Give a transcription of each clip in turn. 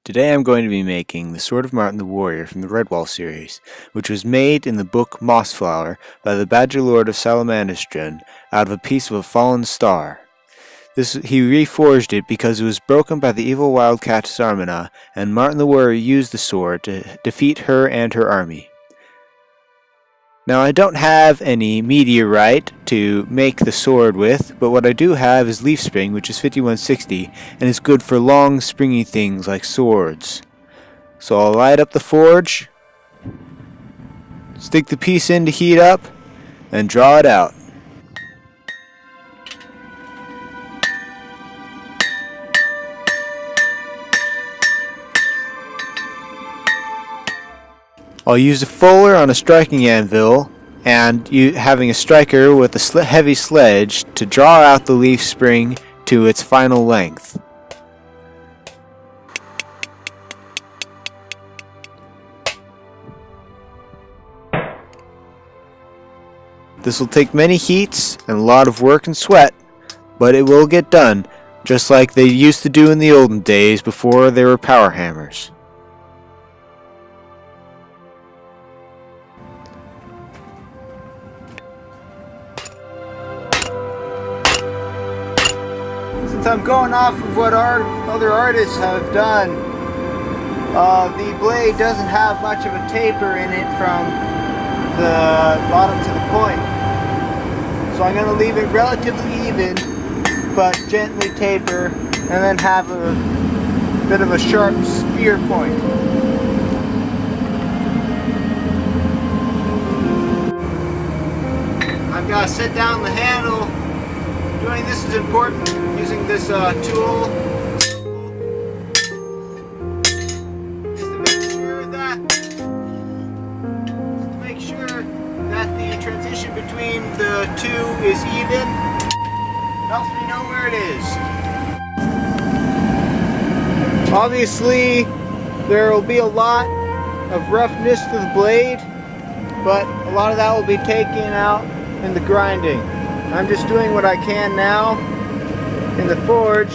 Today I'm going to be making the Sword of Martin the Warrior from the Redwall series, which was made in the book Mossflower by the Badger Lord of Salamandrestrund out of a piece of a fallen star. He reforged it because it was broken by the evil wildcat Sarmana, and Martin the Warrior used the sword to defeat her and her army. Now I don't have any meteorite to make the sword with, but what I do have is leaf spring, which is 5160, and it's good for long springy things like swords. So I'll light up the forge, stick the piece in to heat up, and draw it out. I'll use a fuller on a striking anvil and having a striker with a heavy sledge to draw out the leaf spring to its final length. This will take many heats and a lot of work and sweat, but it will get done, just like they used to do in the olden days before there were power hammers. Since I'm going off of what other artists have done, the blade doesn't have much of a taper in it from the bottom to the point. So I'm going to leave it relatively even, but gently taper, and then have a bit of a sharp spear point. I've got to set down the handle. Doing this is important, using this tool, is to make sure that the transition between the two is even. Helps me know where it is. Obviously, there will be a lot of roughness to the blade, but a lot of that will be taken out in the grinding. I'm just doing what I can now in the forge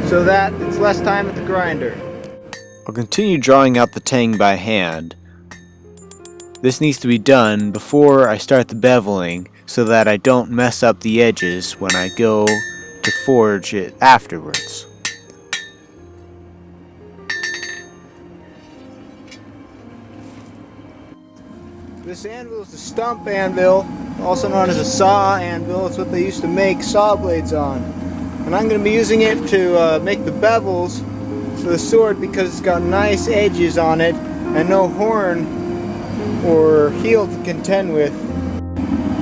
so that it's less time at the grinder. I'll continue drawing out the tang by hand. This needs to be done before I start the beveling so that I don't mess up the edges when I go to forge it afterwards. This anvil is a stump anvil, also known as a saw anvil. It's what they used to make saw blades on. And I'm going to be using it to make the bevels for the sword because it's got nice edges on it and no horn or heel to contend with.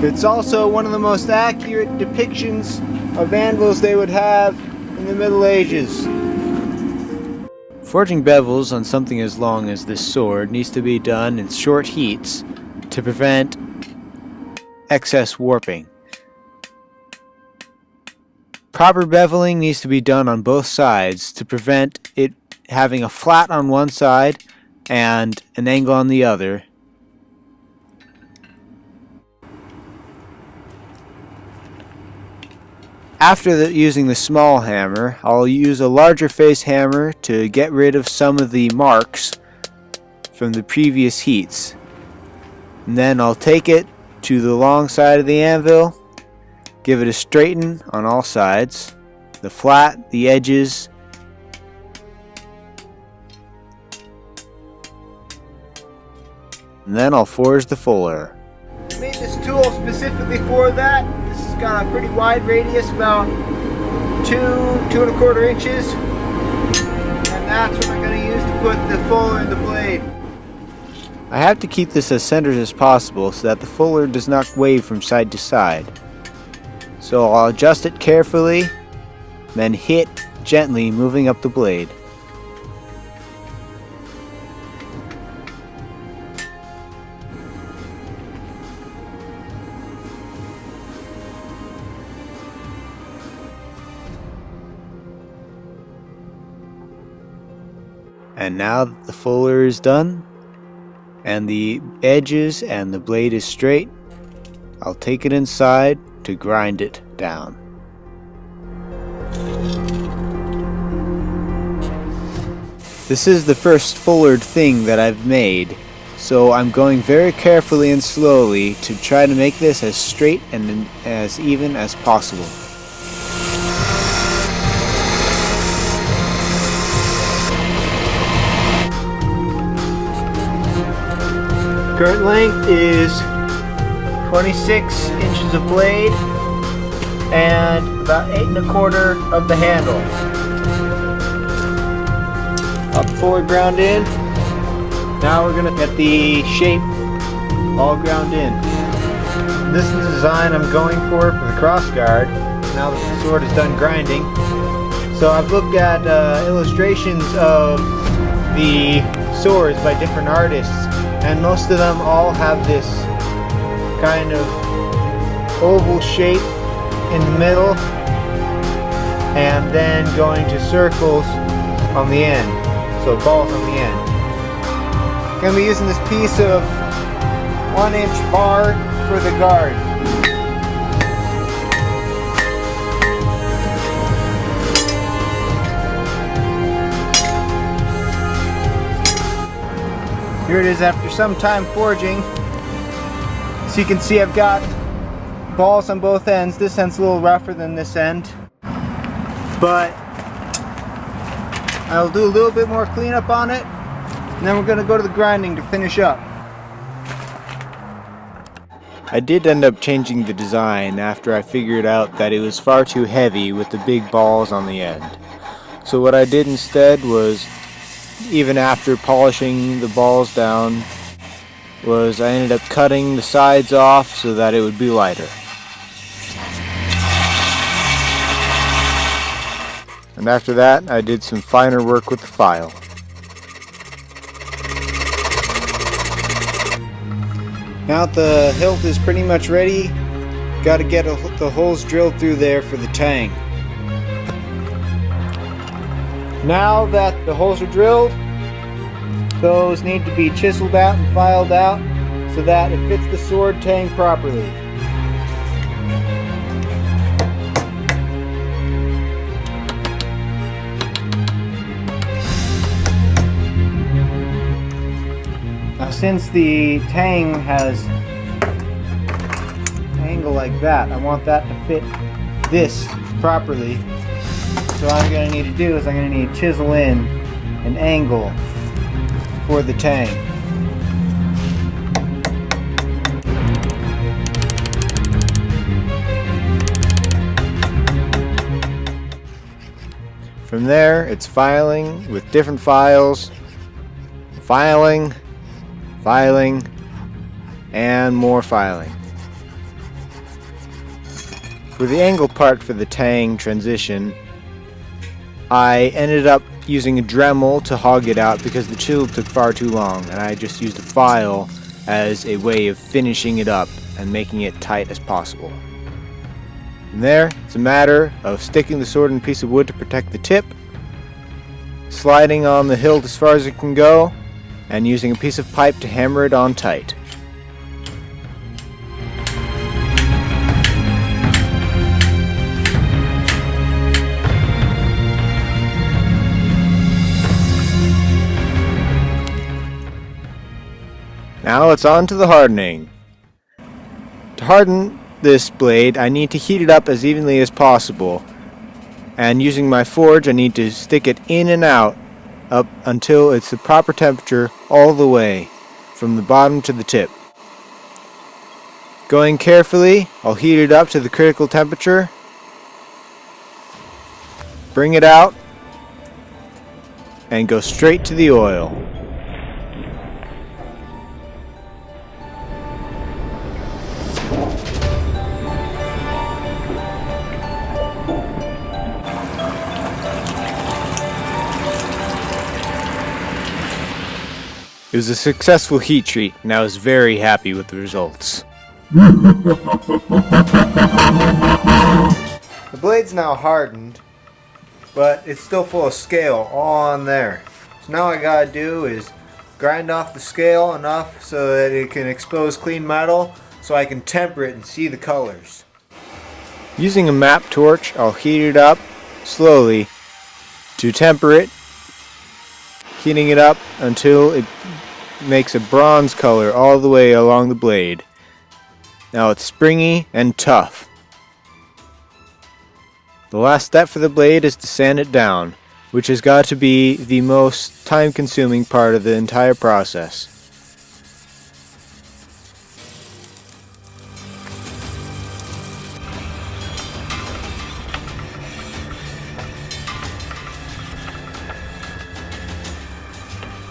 It's also one of the most accurate depictions of anvils they would have in the Middle Ages. Forging bevels on something as long as this sword needs to be done in short heats to prevent excess warping. Proper beveling needs to be done on both sides to prevent it having a flat on one side and an angle on the other. After using the small hammer, I'll use a larger face hammer to get rid of some of the marks from the previous heats. And then I'll take it to the long side of the anvil, give it a straighten on all sides, the flat, the edges, and then I'll forge the fuller. I made this tool specifically for that. This has got a pretty wide radius, about 2.25 inches, and that's what I'm going to use to put the fuller in the blade. I have to keep this as centered as possible so that the fuller does not wave from side to side. So I'll adjust it carefully, then hit gently, moving up the blade. And now that the fuller is done, and the edges and the blade is straight, I'll take it inside to grind it down. This is the first fullered thing that I've made, so I'm going very carefully and slowly to try to make this as straight and as even as possible. Current length is 26 inches of blade and about 8 1/4 of the handle. Up forward, ground in. Now we're gonna get the shape all ground in. This is the design I'm going for the cross guard now that the sword is done grinding. So I've looked at illustrations of the swords by different artists, and most of them all have this kind of oval shape in the middle and then going to circles on the end, so balls on the end. I'm going to be using this piece of 1-inch bar for the guard. Here it is after some time forging. So you can see I've got balls on both ends. This end's a little rougher than this end, but I'll do a little bit more cleanup on it, and then we're going to go to the grinding to finish up. I did end up changing the design after I figured out that it was far too heavy with the big balls on the end. So what I did instead was, even after polishing the balls down, was I ended up cutting the sides off so that it would be lighter. And after that, I did some finer work with the file. Now that the hilt is pretty much ready, got to get the holes drilled through there for the tang. Now that the holes are drilled, those need to be chiseled out and filed out so that it fits the sword tang properly. Now since the tang has an angle like that, I want that to fit this properly. So what I'm going to need to do is I'm going to need to chisel in an angle for the tang. From there, it's filing with different files, filing, and more filing. For the angle part for the tang transition, I ended up using a Dremel to hog it out because the chisel took far too long, and I just used a file as a way of finishing it up and making it tight as possible. From there, it's a matter of sticking the sword in a piece of wood to protect the tip, sliding on the hilt as far as it can go, and using a piece of pipe to hammer it on tight. Now it's on to the hardening. To harden this blade, I need to heat it up as evenly as possible, and using my forge I need to stick it in and out up until it's the proper temperature all the way from the bottom to the tip. Going carefully, I'll heat it up to the critical temperature, bring it out, and go straight to the oil. It was a successful heat treat, and I was very happy with the results. The blade's now hardened, but it's still full of scale all on there. So now all I gotta do is grind off the scale enough so that it can expose clean metal so I can temper it and see the colors. Using a map torch, I'll heat it up slowly to temper it heating it up until it makes a bronze color all the way along the blade. Now it's springy and tough. The last step for the blade is to sand it down, which has got to be the most time-consuming part of the entire process.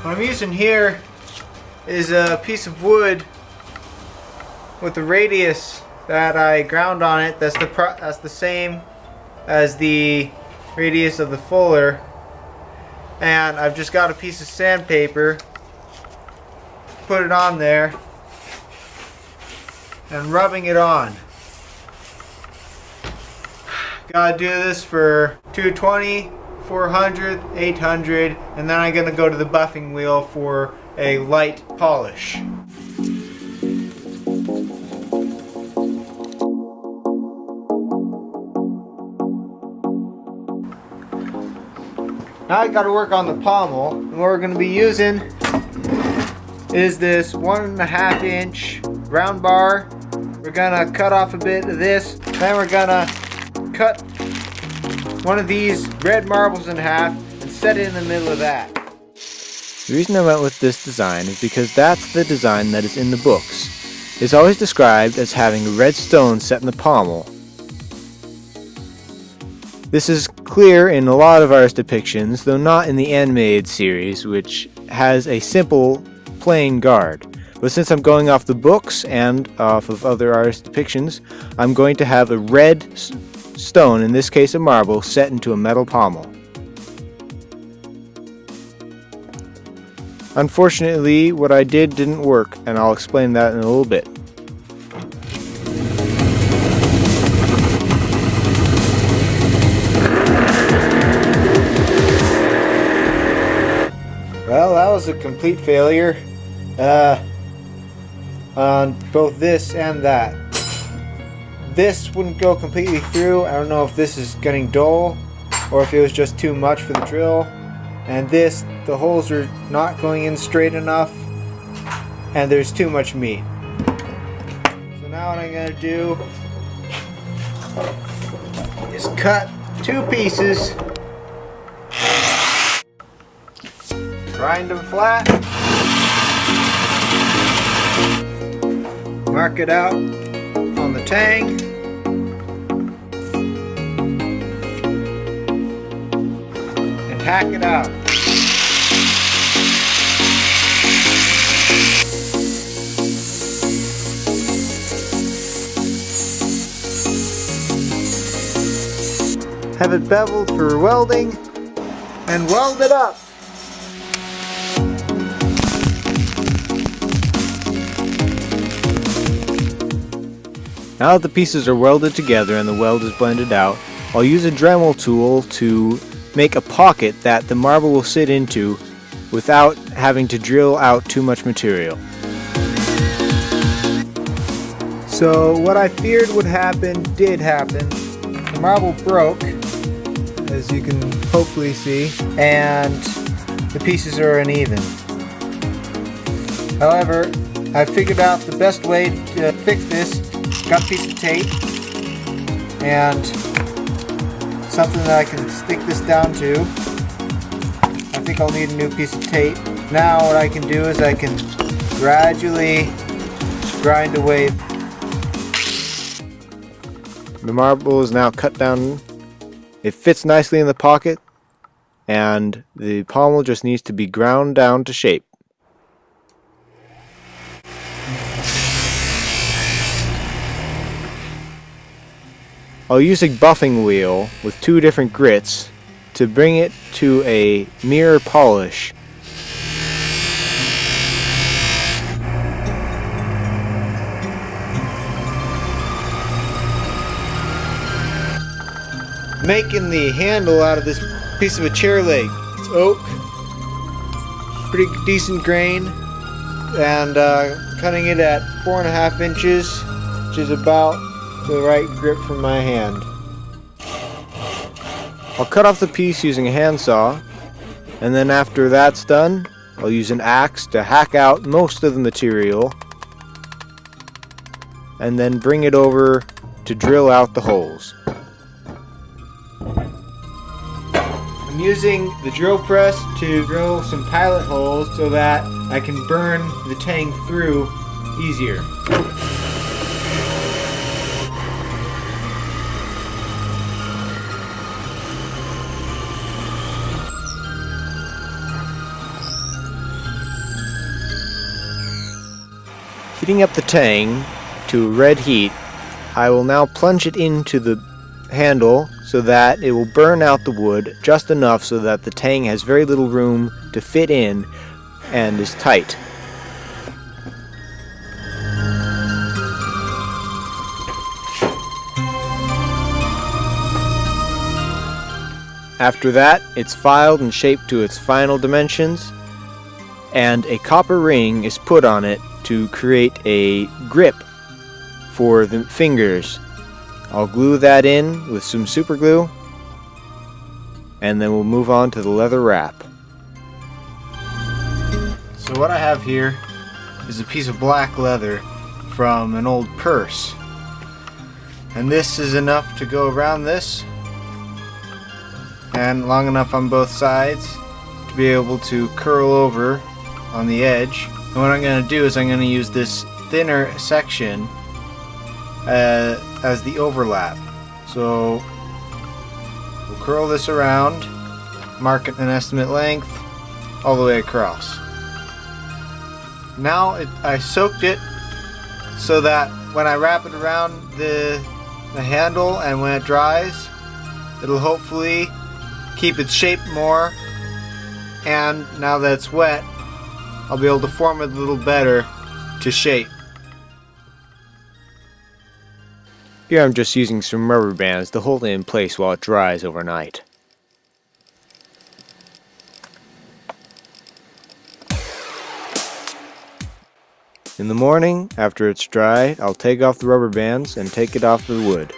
What I'm using here is a piece of wood with the radius that I ground on it. That's the same as the radius of the fuller. And I've just got a piece of sandpaper, put it on there, and rubbing it on. Gotta do this for 220, 400, 800, and then I'm gonna go to the buffing wheel for a light polish. Now I gotta work on the pommel, and what we're gonna be using is this 1.5 inch round bar. We're gonna cut off a bit of this, then we're gonna cut one of these red marbles in half and set it in the middle of that. The reason I went with this design is because that's the design that is in the books. It's always described as having a red stone set in the pommel. This is clear in a lot of artist depictions, though not in the animated series, which has a simple, plain guard. But since I'm going off the books and off of other artist depictions, I'm going to have a red stone, in this case a marble, set into a metal pommel. Unfortunately, what I did didn't work, and I'll explain that in a little bit. Well, that was a complete failure on both this and that. This wouldn't go completely through. I don't know if this is getting dull or if it was just too much for the drill. And this, the holes are not going in straight enough and there's too much meat. So now what I'm going to do is cut 2 pieces, grind them flat, mark it out on the tang, and hack it out. Have it beveled for welding and weld it up. Now that the pieces are welded together and the weld is blended out, I'll use a Dremel tool to make a pocket that the marble will sit into without having to drill out too much material. So what I feared would happen did happen. The marble broke, as you can hopefully see, and the pieces are uneven. However, I figured out the best way to fix this. Got a piece of tape and something that I can stick this down to. I think I'll need a new piece of tape. Now what I can do is I can gradually grind away. The marble is now cut down. It fits nicely in the pocket, and the pommel just needs to be ground down to shape. I'll use a buffing wheel with 2 different grits to bring it to a mirror polish. Making the handle out of this piece of a chair leg. It's oak, pretty decent grain, and cutting it at 4.5 inches, which is about the right grip for my hand. I'll cut off the piece using a handsaw And then after that's done, I'll use an axe to hack out most of the material and then bring it over to drill out the holes. I'm using the drill press to drill some pilot holes so that I can burn the tang through easier. Heating up the tang to a red heat, I will now plunge it into the handle so that it will burn out the wood just enough so that the tang has very little room to fit in and is tight. After that, it's filed and shaped to its final dimensions, and a copper ring is put on it to create a grip for the fingers. I'll glue that in with some super glue, and then we'll move on to the leather wrap. So what I have here is a piece of black leather from an old purse, and this is enough to go around this and long enough on both sides to be able to curl over on the edge. And what I'm going to do is I'm going to use this thinner section as the overlap. So we'll curl this around, mark an estimate length all the way across. Now I soaked it so that when I wrap it around the handle and when it dries, it'll hopefully keep its shape more, and now that it's wet, I'll be able to form it a little better to shape. Here I'm just using some rubber bands to hold it in place while it dries overnight. In the morning, after it's dried, I'll take off the rubber bands and take it off the wood.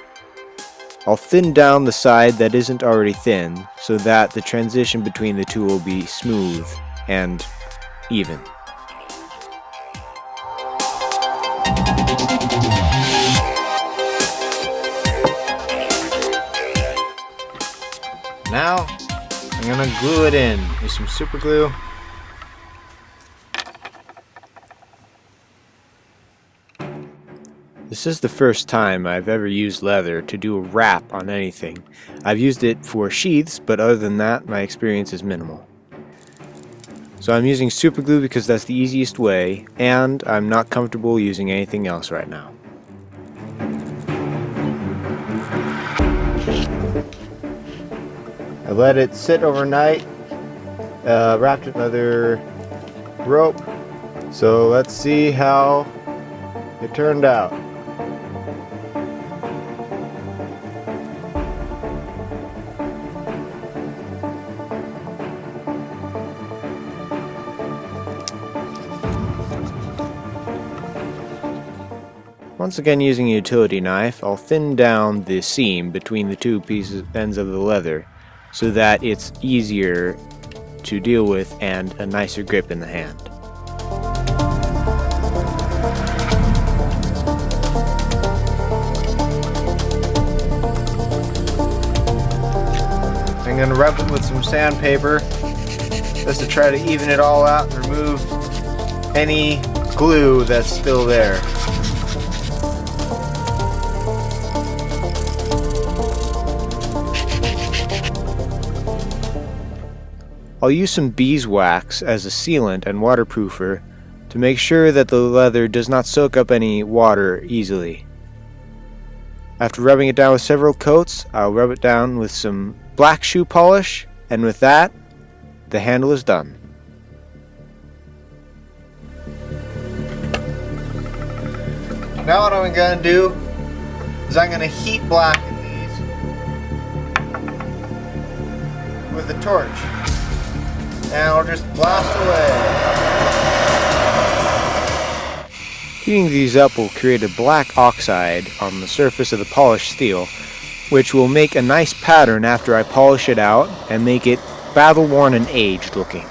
I'll thin down the side that isn't already thin so that the transition between the two will be smooth and even. Now, I'm gonna glue it in with some super glue. This is the first time I've ever used leather to do a wrap on anything. I've used it for sheaths, but other than that, my experience is minimal. So I'm using super glue because that's the easiest way, and I'm not comfortable using anything else right now. I let it sit overnight, wrapped it in another rope, so let's see how it turned out. Once again, using a utility knife, I'll thin down the seam between the two ends of the leather so that it's easier to deal with and a nicer grip in the hand. I'm going to rub it with some sandpaper just to try to even it all out and remove any glue that's still there. I'll use some beeswax as a sealant and waterproofer to make sure that the leather does not soak up any water easily. After rubbing it down with several coats, I'll rub it down with some black shoe polish, and with that, the handle is done. Now what I'm going to do is I'm going to heat blacken these with a torch. And I'll just blast away. Heating these up will create a black oxide on the surface of the polished steel, which will make a nice pattern after I polish it out and make it battle-worn and aged looking.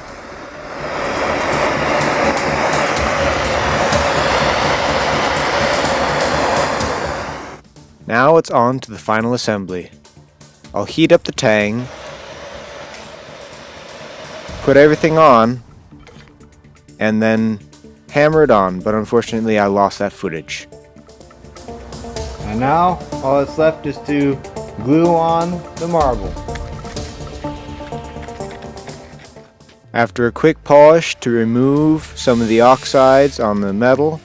Now it's on to the final assembly. I'll heat up the tang, put everything on, and then hammer it on, but unfortunately I lost that footage. And now all that's left is to glue on the marble. After a quick polish to remove some of the oxides on the metal,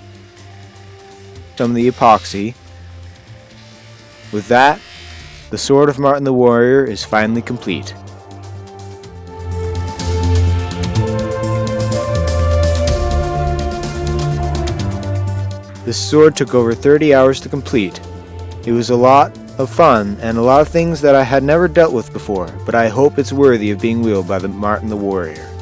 some of the epoxy, with that, the sword of Martin the Warrior is finally complete. This sword took over 30 hours to complete. It was a lot of fun and a lot of things that I had never dealt with before, but I hope it's worthy of being wielded by the Martin the Warrior.